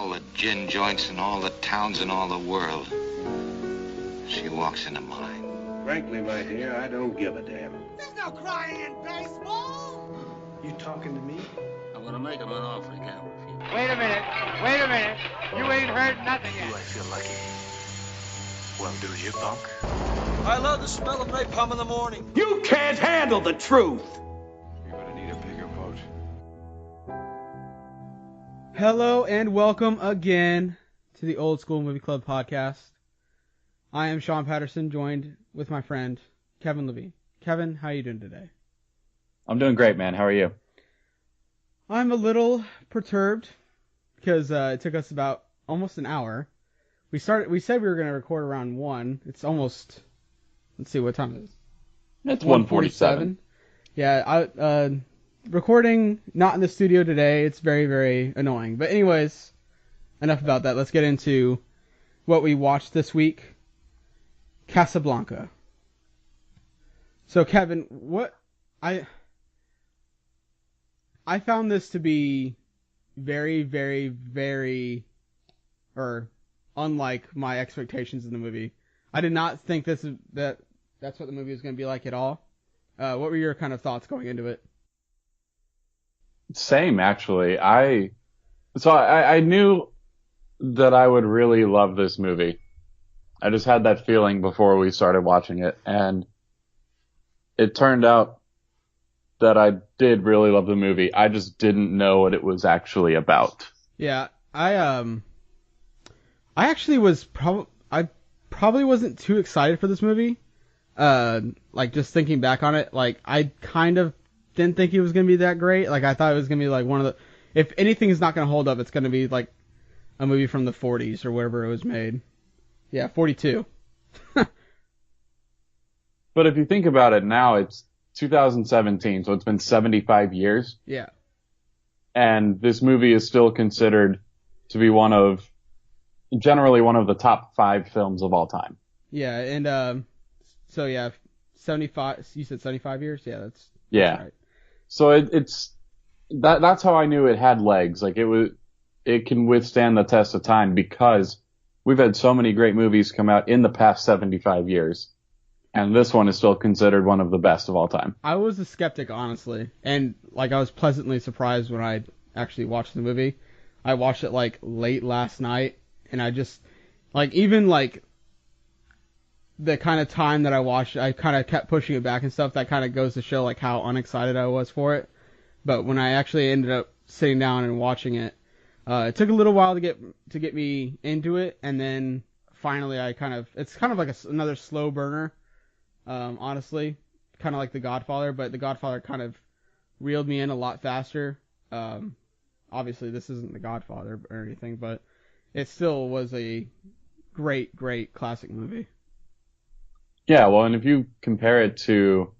all the gin joints in all the towns in all the world. She walks into mine. Frankly, my dear, I don't give a damn. There's no crying in baseball. You talking to me? I'm gonna make him an offer he can't refuse. Wait a minute. You ain't heard nothing yet. Do I feel lucky? Well, do you, punk? I love the smell of napalm in the morning. You can't handle the truth. You're gonna need a bigger boat. Hello and welcome again to the Old School Movie Club podcast. I am Shawn Patterson, joined with my friend Kevin Levine. Kevin, how are you doing today? I'm doing great, man. How are you? I'm a little perturbed because it took us about almost an hour. We said we were going to record around 1. It's almost, let's see what time it is. It's 1:47. Yeah, recording not in the studio today. It's very, very annoying. But anyways, enough about that. Let's get into what we watched this week. Casablanca. So Kevin, I found this to be very, very, very, unlike my expectations in the movie. I did not think that's what the movie was going to be like at all. What were your kind of thoughts going into it? Same, actually. I knew that I would really love this movie. I just had that feeling before we started watching it, and it turned out that I did really love the movie. I just didn't know what it was actually about. Yeah, I actually was probably wasn't too excited for this movie. Like just thinking back on it, like I kind of didn't think it was gonna be that great. Like I thought it was gonna be like one of the, if anything is not gonna hold up, it's gonna be like a movie from the 40s or wherever it was made. Yeah, 42. But if you think about it now, it's 2017, so it's been 75 years. Yeah. And this movie is still considered to be generally one of the top 5 films of all time. Yeah, and so yeah, 75. You said 75 years. Yeah, that's right. So that's how I knew it had legs. Like it can withstand the test of time because we've had so many great movies come out in the past 75 years. And this one is still considered one of the best of all time. I was a skeptic, honestly. And, like, I was pleasantly surprised when I actually watched the movie. I watched it, like, late last night. And I just, like, even, like, the kind of time that I watched, I kind of kept pushing it back and stuff. That kind of goes to show, like, how unexcited I was for it. But when I actually ended up sitting down and watching it, it took a little while to get me into it. And then, finally, it's kind of like another slow burner. Honestly, kind of like The Godfather, but The Godfather kind of reeled me in a lot faster. Obviously, this isn't The Godfather or anything, but it still was a great, great classic movie. Yeah, well, and if you compare it to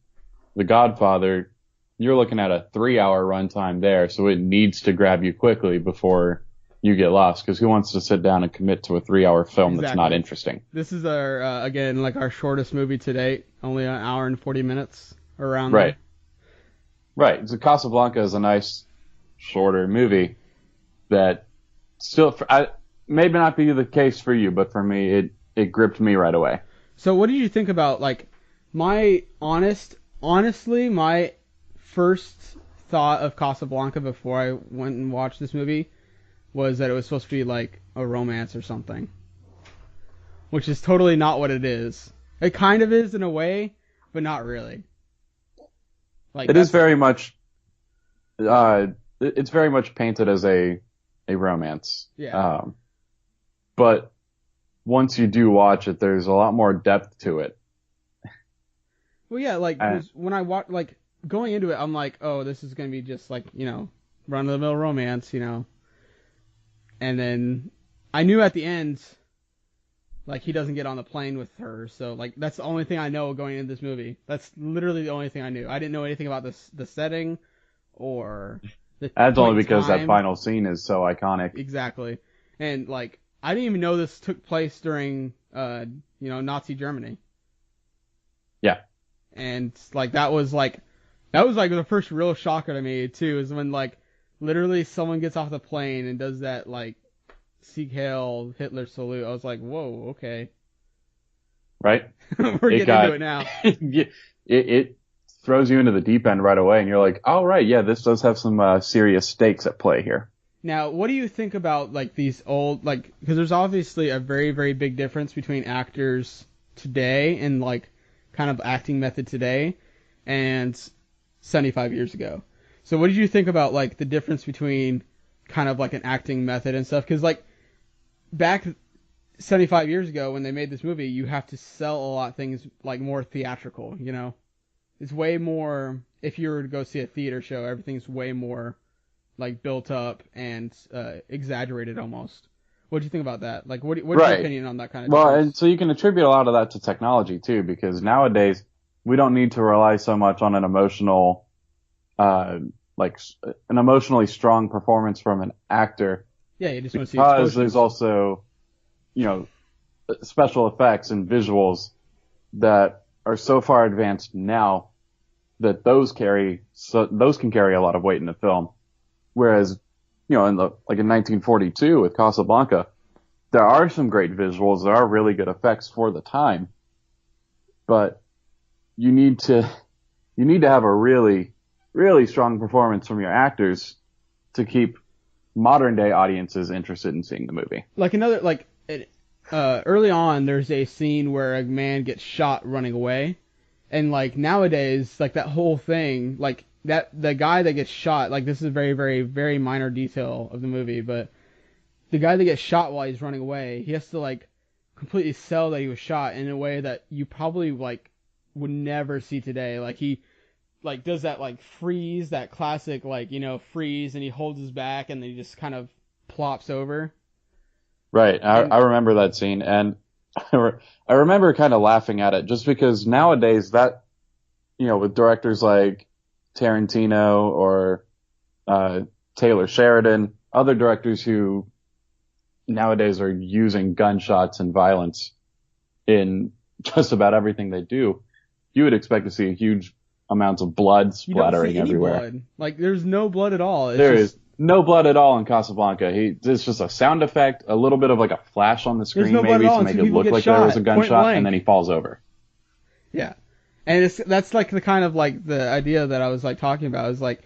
The Godfather, you're looking at a 3-hour runtime there, so it needs to grab you quickly before you get lost, because who wants to sit down and commit to a 3-hour film That's not interesting? This is our, again, like our shortest movie to date, only an hour and 40 minutes around Right. there. Right. So Casablanca is a nice, shorter movie that still, maybe not be the case for you, but for me, it gripped me right away. So what did you think about, like, honestly, my first thought of Casablanca before I went and watched this movie was that it was supposed to be like a romance or something, which is totally not what it is. It kind of is in a way, but not really. Like it's very much painted as a romance. Yeah. But once you do watch it, there's a lot more depth to it. Well, yeah, like when I watch, like going into it, I'm like, oh, this is gonna be just like, run of the mill romance, And then I knew at the end, like, he doesn't get on the plane with her. So, like, that's the only thing I know going into this movie. That's literally the only thing I knew. I didn't know anything about the setting or the That's only because time. That final scene is so iconic. Exactly. And, like, I didn't even know this took place during, Nazi Germany. Yeah. And, like, that was the first real shocker to me, too, is when, like, literally someone gets off the plane and does that, like, Sieg Heil, Hitler salute. I was like, whoa, okay. Right? We're getting into it now. it throws you into the deep end right away, and you're like, oh, right, yeah, this does have some serious stakes at play here. Now, what do you think about like these old, like, because there's obviously a very, very big difference between actors today and like kind of acting method today and 75 years ago. So what did you think about like the difference between kind of like an acting method and stuff? Because like back 75 years ago when they made this movie, you have to sell a lot of things like more theatrical, you know? It's way more, if you were to go see a theater show, everything's way more like built up and exaggerated almost. What do you think about that? Like, what's your opinion on that kind of Well, difference? and so you can attribute a lot of that to technology too, because nowadays we don't need to rely so much on an emotional, like an emotionally strong performance from an actor. Yeah, you just want to see because explosions. there's also, you know, special effects and visuals that are so far advanced now that those can carry a lot of weight in the film. Whereas, you know, in 1942 with Casablanca, there are some great visuals, there are really good effects for the time, but you need to have a really, really strong performance from your actors to keep modern day audiences interested in seeing the movie. Like early on, there's a scene where a man gets shot running away, and like nowadays, like that whole thing, like the guy that gets shot, like this is a very, very, very minor detail of the movie, but the guy that gets shot while he's running away, he has to like completely sell that he was shot in a way that you probably like would never see today. Like he like does that like freeze, that classic like, you know, freeze, and he holds his back and then he just kind of plops over. Right. I remember that scene, and I remember kind of laughing at it just because nowadays that, you know, with directors like Tarantino or Taylor Sheridan, other directors who nowadays are using gunshots and violence in just about everything they do, you would expect to see huge amounts of blood splattering everywhere. Blood. Like there's no blood at all. There is no blood at all in Casablanca. It's just a sound effect, a little bit of like a flash on the screen maybe to make it look like there was a gunshot, and then he falls over. Yeah. And that's like the kind of like the idea that I was like talking about is like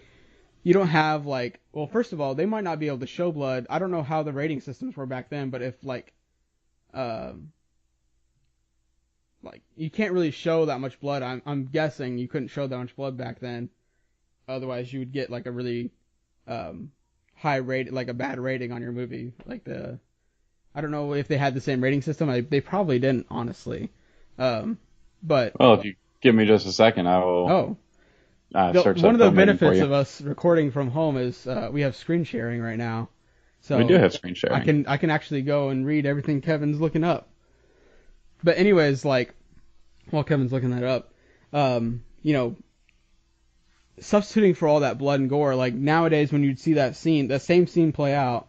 you don't have like, well, first of all, they might not be able to show blood. I don't know how the rating systems were back then, but if like you can't really show that much blood. I'm guessing you couldn't show that much blood back then. Otherwise, you would get like a really high rate, like a bad rating on your movie. Like I don't know if they had the same rating system. They probably didn't, honestly. But well, if you give me just a second, I will. Search one of the film rating for benefits you. of us recording from home is we have screen sharing right now. So we do have screen sharing. I can actually go and read everything Kevin's looking up. But anyways, like while Kevin's looking that up, you know, substituting for all that blood and gore, like nowadays when you'd see that same scene play out,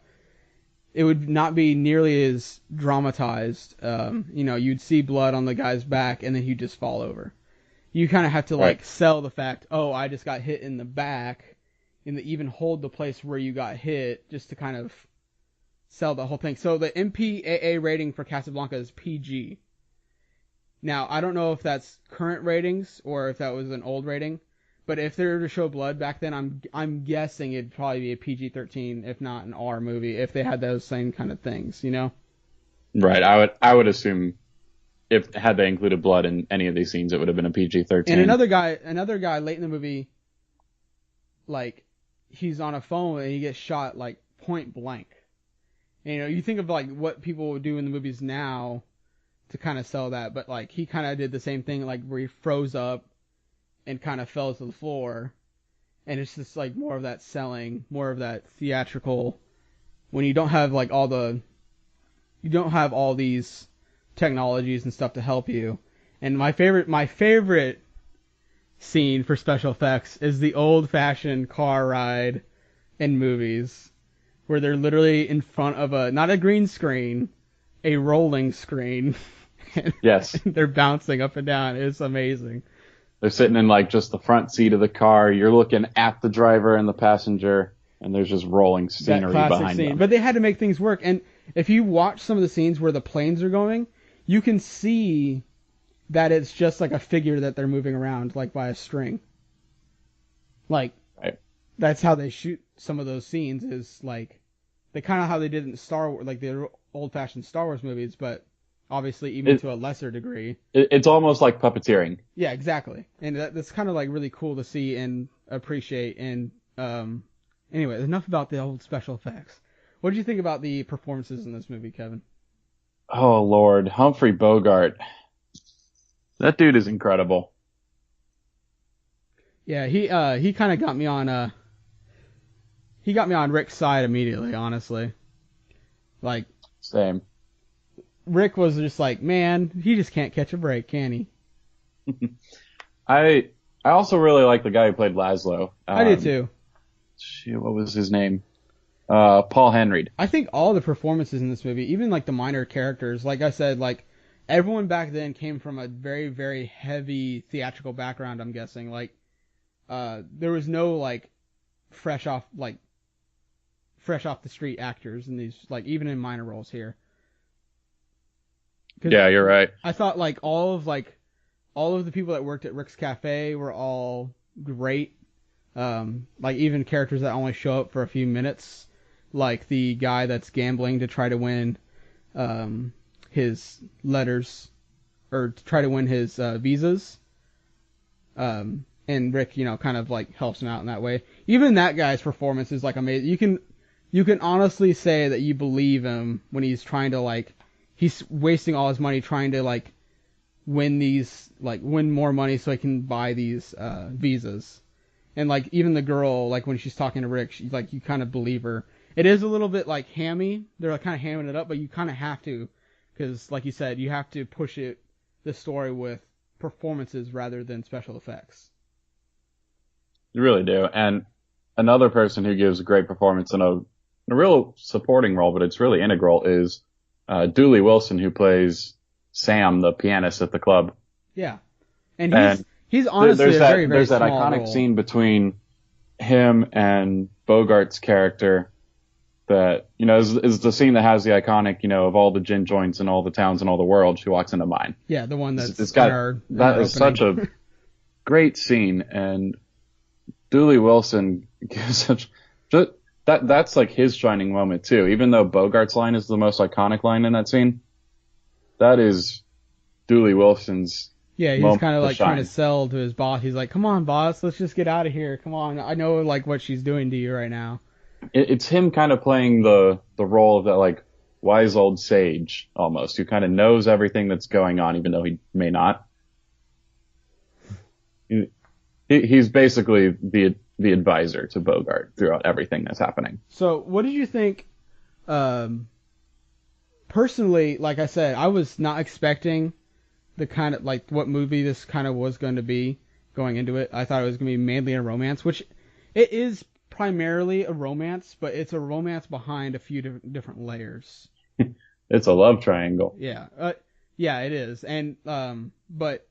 it would not be nearly as dramatized. You know, you'd see blood on the guy's back and then he'd just fall over. You kind of have to like sell the fact, oh, I just got hit in the back, and even hold the place where you got hit just to kind of sell the whole thing. So the MPAA rating for Casablanca is PG. Now, I don't know if that's current ratings or if that was an old rating, but if they were to show blood back then, I'm guessing it'd probably be a PG-13, if not an R movie, if they had those same kind of things, you know? Right. I would assume had they included blood in any of these scenes, it would have been a PG-13. And another guy late in the movie, like he's on a phone and he gets shot like point blank. And, you know, you think of like what people would do in the movies now to kind of sell that, but like he kind of did the same thing, like where he froze up and kind of fell to the floor, and it's just like more of that selling, more of that theatrical. When you don't have like you don't have all these technologies and stuff to help you. And my favorite scene for special effects is the old-fashioned car ride in movies, where they're literally in front of not a green screen, a rolling screen. Yes. They're bouncing up and down. It's amazing. They're sitting in like just the front seat of the car. You're looking at the driver and the passenger, and there's just rolling scenery behind them. But they had to make things work, and if you watch some of the scenes where the planes are going, you can see that it's just like a figure that they're moving around, like by a string. Like, Right. That's how they shoot some of those scenes, is like, they kind of how they did in Star Wars, like the old-fashioned Star Wars movies, but obviously even to a lesser degree. It's almost like puppeteering. Yeah, exactly. And that's kind of like really cool to see and appreciate. And anyway, enough about the old special effects. What did you think about the performances in this movie, Kevin? Oh, Lord. Humphrey Bogart. That dude is incredible. Yeah, he kind of got me on Rick's side immediately, honestly. Like, Same. Rick was just like, man, he just can't catch a break, can he? I also really like the guy who played Laszlo. I did too. Shoot, what was his name? Paul Henreid. I think all the performances in this movie, even like the minor characters, like I said, like everyone back then came from a very, very heavy theatrical background, I'm guessing. Like, there was no like fresh off the street actors in these, like even in minor roles here. Yeah, you're right. I thought like all of the people that worked at Rick's Cafe were all great. Like even characters that only show up for a few minutes, like the guy that's gambling to try to win his letters, or to try to win his visas. And Rick, kind of like helps him out in that way. Even that guy's performance is like amazing. You can honestly say that you believe him when he's trying to like, he's wasting all his money trying to like win more money so he can buy these visas. And like even the girl, like when she's talking to Rick, she's like, you kind of believe her. It is a little bit like hammy. They're like kind of hamming it up, but you kind of have to, because like you said, you have to push the story with performances rather than special effects. You really do. And another person who gives a great performance in a real supporting role, but it's really integral, is Dooley Wilson, who plays Sam, the pianist at the club. Yeah. And he's honestly there's a that, very, very there's that small iconic role. scene between him and Bogart's character that, is the scene that has the iconic, of all the gin joints in all the towns in all the world, she walks into mine. Yeah, the one that's that is such a great scene, and Dooley Wilson gives that's like his shining moment too. Even though Bogart's line is the most iconic line in that scene, that is Dooley Wilson's. Yeah, he's moment kind of like shine. trying to sell to his boss. He's like, "Come on, boss, let's just get out of here. Come on, I know like what she's doing to you right now." It's him kind of playing the role of that like wise old sage almost, who kind of knows everything that's going on, even though he may not. He's basically the advisor to Bogart throughout everything that's happening. So, what did you think? Personally, like I said, I was not expecting the kind of like what movie this kind of was going to be going into it. I thought it was going to be mainly a romance, which it is primarily a romance, but it's a romance behind a few different layers. It's a love triangle. Yeah, yeah, it is, and but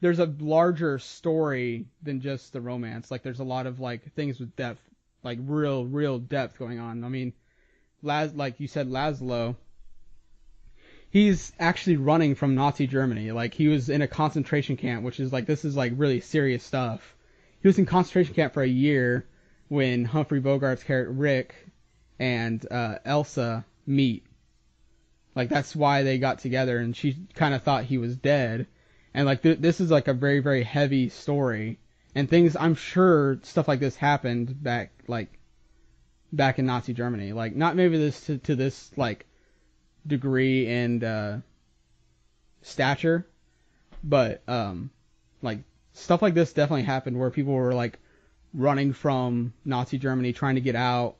there's a larger story than just the romance. Like there's a lot of like things with depth, like real depth going on. I mean, like you said, Laszlo, he's actually running from Nazi Germany. Like he was in a concentration camp, which is like, this is like really serious stuff. He was in concentration camp for a year when Humphrey Bogart's character Rick and Elsa meet. Like that's why they got together, and she kind of thought he was dead. And like this is like a very, very heavy story, and things, I'm sure stuff like this happened back in Nazi Germany. Like not maybe this to this like degree and stature, but like stuff like this definitely happened where people were like running from Nazi Germany trying to get out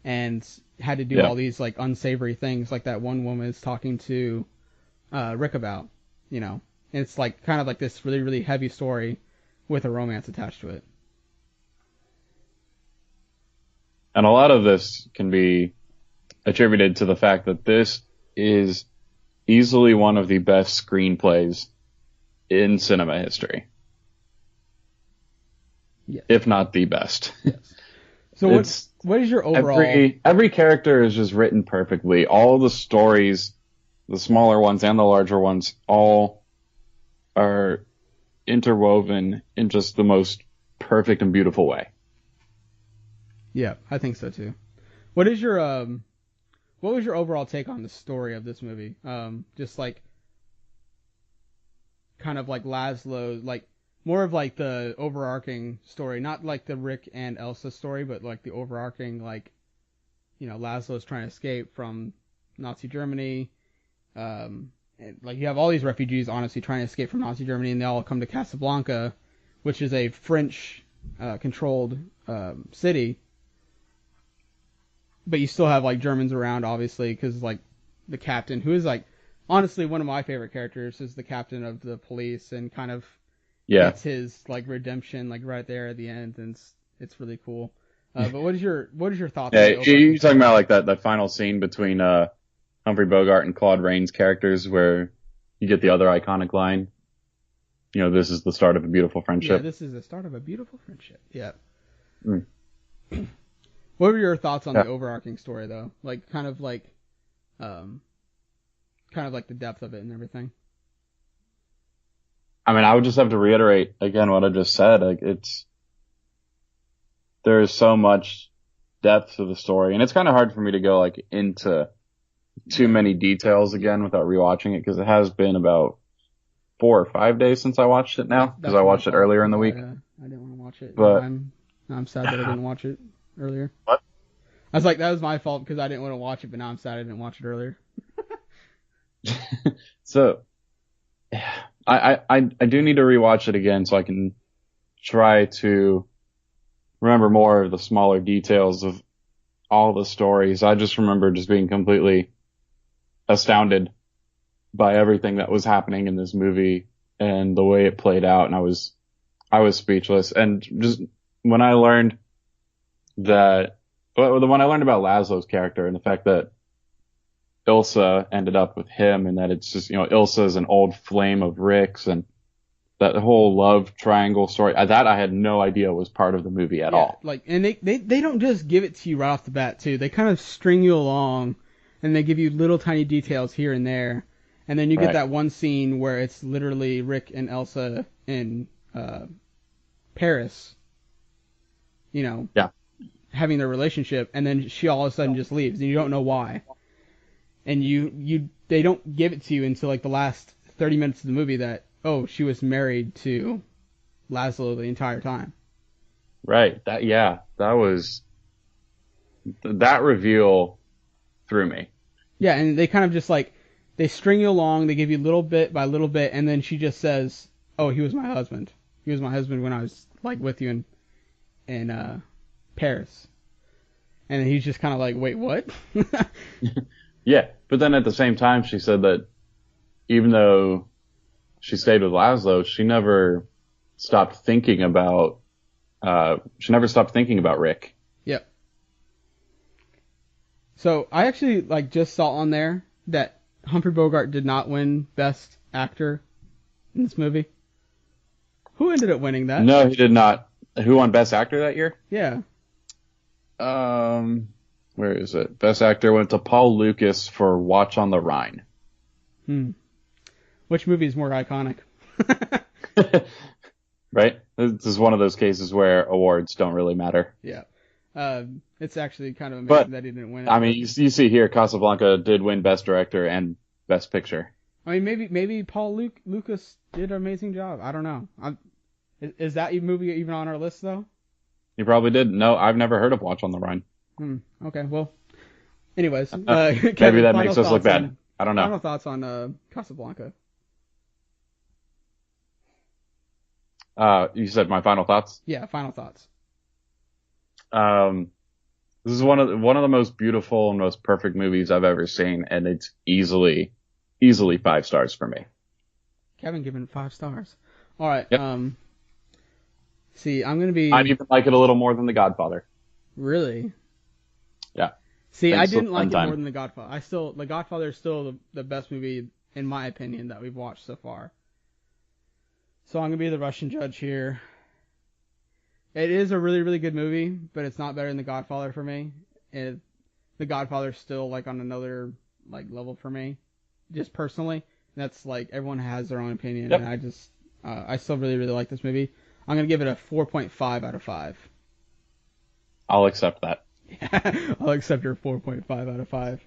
and had to do all these like unsavory things, like that one woman is talking to Rick about, And it's like kind of like this really, really heavy story with a romance attached to it. And a lot of this can be attributed to the fact that this is easily one of the best screenplays in cinema history. Yes. If not the best. Yes. So What is your overall? Every character is just written perfectly. All the stories, the smaller ones and the larger ones, all are interwoven in just the most perfect and beautiful way. Yeah, I think so too. What was your overall take on the story of this movie? Just like kind of like Laszlo, like more of like the overarching story, not like the Rick and Elsa story, but like the overarching, like, you know, Laszlo's trying to escape from Nazi Germany. And, like, you have all these refugees honestly trying to escape from Nazi Germany, and they all come to Casablanca, which is a French controlled city. But you still have like Germans around, obviously, because like the captain, who is like honestly one of my favorite characters, is the captain of the police, and kind of gets his like redemption like right there at the end, and it's really cool. But what is your thoughts? Yeah, you're talking about like that final scene between Humphrey Bogart and Claude Rains' characters, where you get the other iconic line. You know, this is the start of a beautiful friendship. Yeah, this is the start of a beautiful friendship. Yeah. Mm. What were your thoughts on the overarching story, though? Like, kind of like the depth of it and everything. I mean, I would just have to reiterate again what I just said. Like, there's so much depth to the story, and it's kind of hard for me to go like into too many details again without rewatching it, because it has been about 4 or 5 days since I watched it now, because I watched it earlier in the week. I didn't want to watch it, but I'm sad that I didn't watch it earlier. What? I was like, that was my fault because I didn't want to watch it, but now I'm sad I didn't watch it earlier. So, I do need to rewatch it again so I can try to remember more of the smaller details of all the stories. I just remember just being completely astounded by everything that was happening in this movie and the way it played out, and I was speechless. And just when I learned about Laszlo's character and the fact that Ilsa ended up with him, and that it's just, you know, Ilsa is an old flame of Rick's, and that whole love triangle story, that I had no idea was part of the movie at all. Like, and they don't just give it to you right off the bat too. They kind of string you along, and they give you little tiny details here and there, and then you get that one scene where it's literally Rick and Elsa in Paris, you know, having their relationship, and then she all of a sudden just leaves, and you don't know why. And they don't give it to you until like the last 30 minutes of the movie that, oh, she was married to Laszlo the entire time. Right. That reveal threw me. Yeah, and they kind of just like, they string you along, they give you little bit by little bit, and then she just says, oh, he was my husband. He was my husband when I was like with you in Paris. And he's just kind of like, wait, what? Yeah, but then at the same time, she said that even though she stayed with Laszlo, she never stopped thinking about Rick. Yep. So I actually like just saw on there that Humphrey Bogart did not win Best Actor in this movie. Who ended up winning that? No, he did not. Who won Best Actor that year? Yeah. Where is it? Best Actor went to Paul Lucas for Watch on the Rhine. Which movie is more iconic? Right? This is one of those cases where awards don't really matter. Yeah. It's actually kind of amazing that he didn't win it. I mean, you see here, Casablanca did win Best Director and Best Picture. I mean, maybe Paul Lucas did an amazing job. I don't know. Is that movie even on our list, though? He probably did. No, I've never heard of Watch on the Rhine. Okay, well, anyways. Kevin, maybe that makes us look bad. I don't know. Final thoughts on Casablanca. You said my final thoughts? Yeah, final thoughts. This is one of the most beautiful and most perfect movies I've ever seen, and it's easily 5 stars for me. Kevin giving it 5 stars. All right. Yep. See, I'm gonna be. I'd even like it a little more than The Godfather. Really? Yeah. See, I didn't like it more than The Godfather. The Godfather is still the best movie, in my opinion, that we've watched so far. So I'm gonna be the Russian judge here. It is a really, really good movie, but it's not better than The Godfather for me. And The Godfather's still like on another like level for me, just personally. That's like everyone has their own opinion, Yep. and I still really, really like this movie. I'm gonna give it a 4.5 out of 5. I'll accept that. I'll accept your 4.5 out of 5.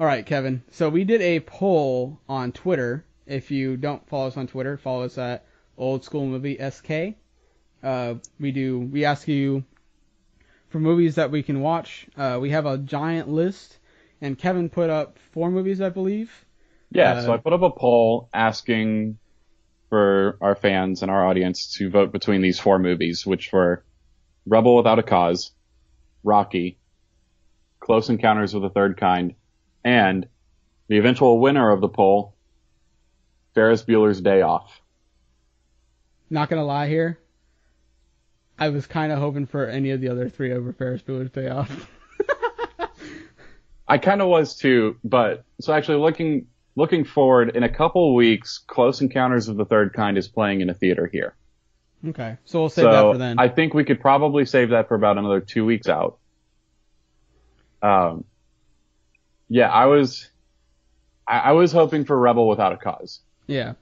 All right, Kevin. So we did a poll on Twitter. If you don't follow us on Twitter, follow us at OldSkoolMovieSK. We ask you for movies that we can watch. We have a giant list, and Kevin put up 4 movies, I believe. Yeah, so I put up a poll asking for our fans and our audience to vote between these 4 movies, which were Rebel Without a Cause, Rocky, Close Encounters of the Third Kind, and the eventual winner of the poll, Ferris Bueller's Day Off. Not gonna lie here, I was kind of hoping for any of the other 3 over Ferris Bueller's Day Off. I kind of was too, but so actually looking forward, in a couple weeks, Close Encounters of the Third Kind is playing in a theater here. Okay, so we'll save that for then. I think we could probably save that for about another 2 weeks out. Yeah, I was hoping for Rebel Without a Cause. Yeah,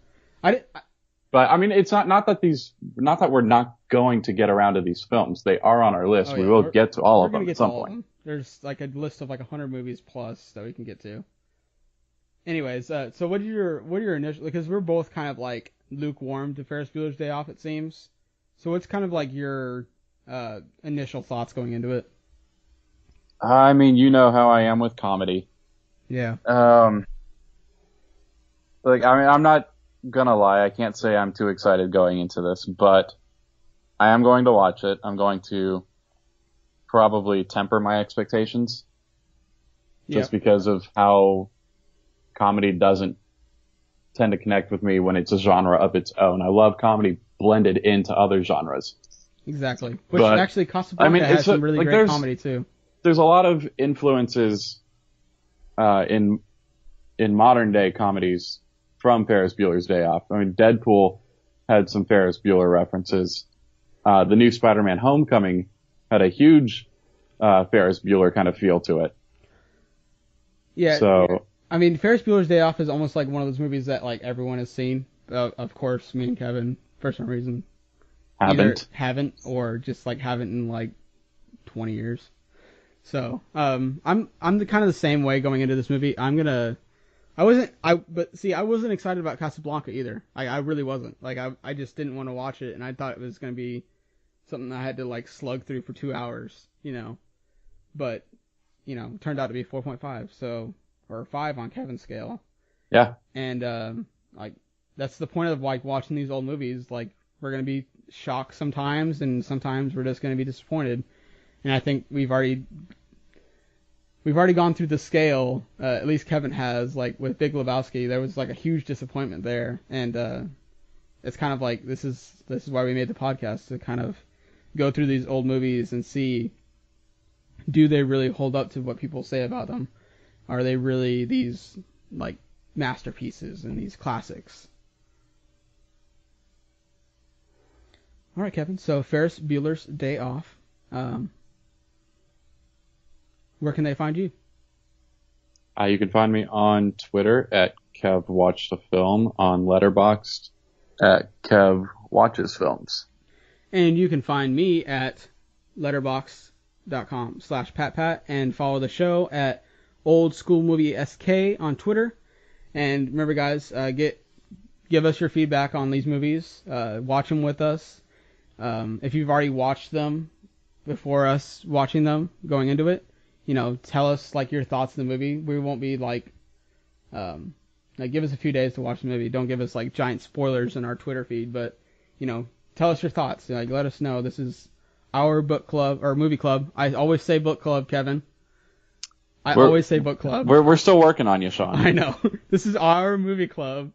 But I mean, it's not that we're not going to get around to these films. They are on our list. Oh, yeah. We will get to all of We're them gonna at get some to all of point. them. There's like a list of like 100 movies plus that we can get to. Anyways, so what are your initial? Because we're both kind of like lukewarm to Ferris Bueller's Day Off, it seems. So what's kind of like your initial thoughts going into it? I mean, you know how I am with comedy. Yeah. Like, I mean, I'm not gonna lie. I can't say I'm too excited going into this, but I am going to watch it. I'm going to probably temper my expectations just because of how comedy doesn't tend to connect with me when it's a genre of its own. I love comedy blended into other genres. Exactly. Which But, actually Casablanca has some really great comedy too. There's a lot of influences in modern day comedies from Ferris Bueller's Day Off. I mean, Deadpool had some Ferris Bueller references. The new Spider-Man Homecoming had a huge Ferris Bueller kind of feel to it. Yeah. So, I mean, Ferris Bueller's Day Off is almost like one of those movies that like everyone has seen. Of course, me and Kevin, for some reason, haven't, or just like haven't in like 20 years. So, I'm the kind of the same way going into this movie. I wasn't excited about Casablanca either. I really wasn't. Like, I just didn't want to watch it, and I thought it was going to be something I had to, like, slug through for 2 hours, you know. But, you know, it turned out to be 4.5, so, or 5 on Kevin's scale. yeah. And, like, that's the point of, like, watching these old movies. Like, we're going to be shocked sometimes, and sometimes we're just going to be disappointed. And I think we've already gone through the scale, at least Kevin has, like with Big Lebowski, there was like a huge disappointment there, and it's kind of like this is why we made the podcast, to kind of go through these old movies and see, do they really hold up to what people say about them? Are they really these like masterpieces and these classics? All right, Kevin. So Ferris Bueller's Day Off. Where can they find you? You can find me on Twitter at KevWatchTheFilm, on Letterboxd at KevWatchesFilms. And you can find me at letterboxd.com/patpat, and follow the show at OldSkoolMovieSK on Twitter. And remember, guys, give us your feedback on these movies. Watch them with us. If you've already watched them before us watching them, going into it, you know, tell us like your thoughts on the movie. We won't be like give us a few days to watch the movie. Don't give us like giant spoilers in our Twitter feed, but you know, tell us your thoughts. Like, let us know. This is our book club or movie club. I always say book club, Kevin. Always say book club. We're still working on you, Shawn. I know. This is our movie club.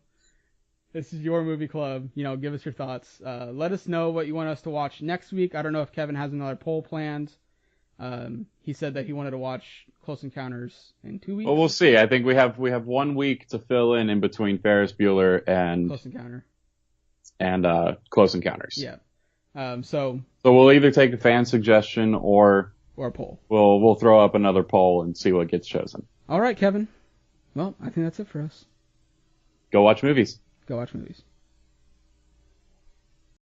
This is your movie club. You know, give us your thoughts. Let us know what you want us to watch next week. I don't know if Kevin has another poll planned. He said that he wanted to watch Close Encounters in 2 weeks. Well, we'll see. I think we have 1 week to fill in between Ferris Bueller and Close Encounter. And Close Encounters. Yeah. So we'll either take a fan suggestion or a poll. We'll throw up another poll and see what gets chosen. All right, Kevin. Well, I think that's it for us. Go watch movies. Go watch movies.